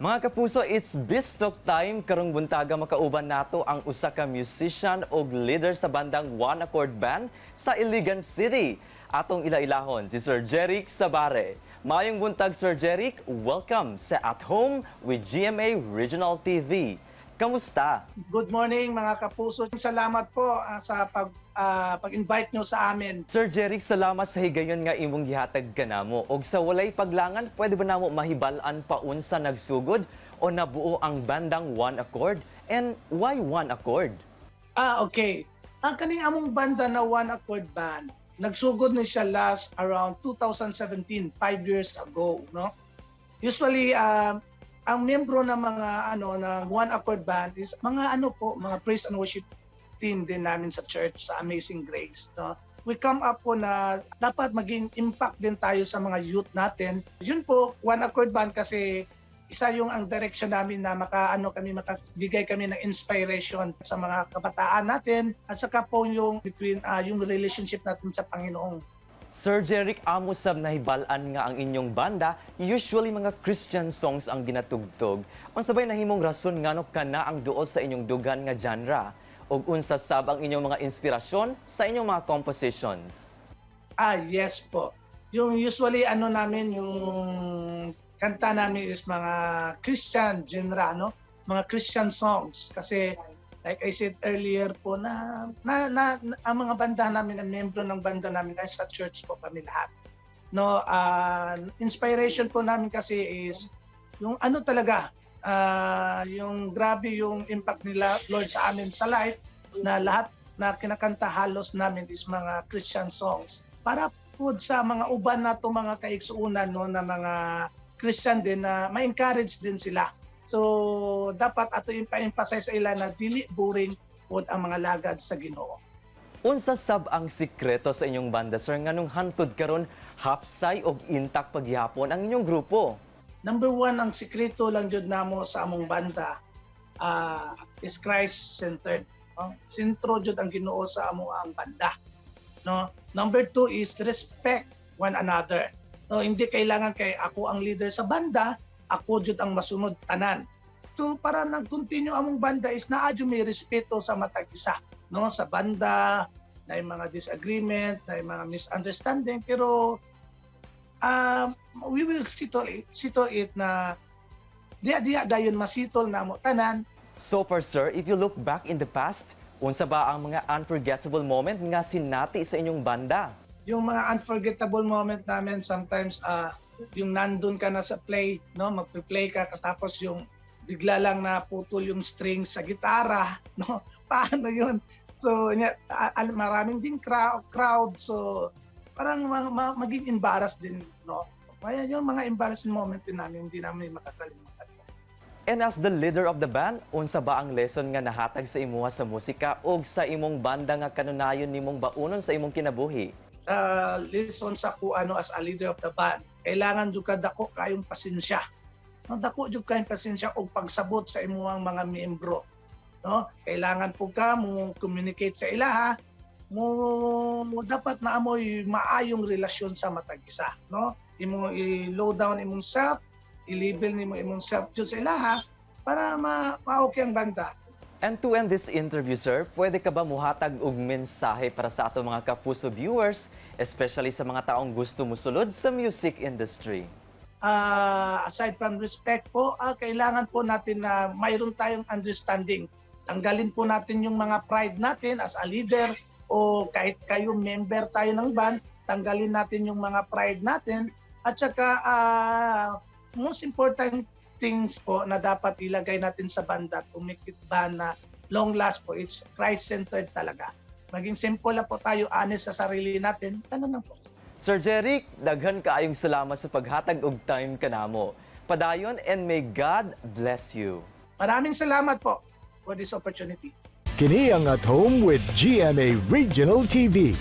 Mga kapuso, it's Bistok time. Karong buntaga makauban nato ang usa ka musician o leader sa bandang One Accord Band sa Iligan City. Atong ilailahon si Sir Jeric Sabare. Mayong buntag, Sir Jeric. Welcome sa At Home with GMA Regional TV. Kamusta? Good morning mga kapuso. Salamat po sa pag-invite nyo sa amin. Sir Jeric, salamat sa higayon nga imong gihatag kanamo. Og sa walay paglangan, pwede ba namo mahibal-an pa unsa nagsugod o nabuo ang bandang One Accord? And why One Accord? Okay. Ang kaning among banda na One Accord Band, nagsugod na siya last around 2017, 5 years ago, no? Usually ang miyembro ng mga ng One Accord Band is mga mga praise and worship team din namin sa church, sa Amazing Grace, no? We come up po na dapat maging impact din tayo sa mga youth natin. Yun po, One Accord Band kasi isa yung ang direction namin na makabigay kami ng inspiration sa mga kabataan natin at saka po yung between yung relationship natin sa Panginoon. Sir Jeric, amo sab nahibalan nga ang inyong banda, usually mga Christian songs ang ginatugtog. Unsa bay nahimong rason ngano kana ang duol sa inyong dugan nga genre? Og unsa sab ang inyong mga inspirasyon sa inyong mga compositions? Yes po. Yung usually namin yung kanta namin is mga Christian genre, mga Christian songs kasi like I said earlier po na ang mga banda namin, ang membro ng banda namin ay sa church po kami lahat. No, inspiration po namin kasi is yung talaga yung grabe yung impact nila Lord sa amin sa life na lahat na kinakanta halos namin is mga Christian songs para po sa mga uban na to mga kaigsuunan na mga Christian din na ma-encourage din sila. So, dapat ato yung pa-emphasize sa ila na dili boring pod ang mga lagad sa Ginoo. Unsa sab ang sikreto sa inyong banda, sir, nganong hantod karon hapsay og intact paghihapon ang inyong grupo? Number one, ang sikreto lang jud namo sa among banda is Christ-centered. No? Sentro jud ang Ginoo sa among ang banda. No? Number two is respect one another. No, hindi kailangan kay ako ang leader sa banda, ako jud ang masunod tanan. So para nag-continue among banda is naadyo may respeto sa matag isa, no? Sa banda, na mga disagreement, na mga misunderstanding, pero we will settle it na diya dayon masitol na mo tanan. So far, sir, if you look back in the past, unsa ba ang mga unforgettable moment nga sinati sa inyong banda? Yung mga unforgettable moment namin sometimes yung nandun ka na sa play, no, magpe-play ka tapos yung bigla lang na putol yung string sa gitara, no? Paano yun? So maraming din crowd, so parang maging embarrassed din, no? Kaya yung mga embarrassing moment din namin hindi namin makakalimutan. And as the leader of the band, unsa ba ang lesson nga nahatag sa imuha sa musika og sa imong banda nga kanunayon nimong baunon sa imong kinabuhi? Lesson sa as a leader of the band, kailangan jud ka dako kayong pasensya. No, dako jud kayong pasensya og pagsabot sa imong mga miyembro. No, kailangan po ka mo communicate sa ilaha, mo dapat na amoy maayong relasyon sa matag isa, no? Imo i-low down imong self, i-label nimo imong self jud sa ilaha para ma-okay ang banda. And to end this interview, sir, pwede ka ba muhatag og mensahe para sa ato mga kapuso viewers, especially sa mga taong gusto musulod sa music industry? Aside from respect po, kailangan po natin na mayroon tayong understanding. Tanggalin po natin yung mga pride natin as a leader o kahit kayo member tayo ng band, tanggalin natin yung mga pride natin at saka most important things po na dapat ilagay natin sa banda to make it ba na long last po, it's Christ-centered talaga. Maging simple lang po tayo, honest sa sarili natin, ganun lang po. Sir Jeric, daghan kaayong salamat sa paghatag og time kanamo. Padayon and may God bless you. Maraming salamat po for this opportunity. Kini ang At Home with GMA Regional TV.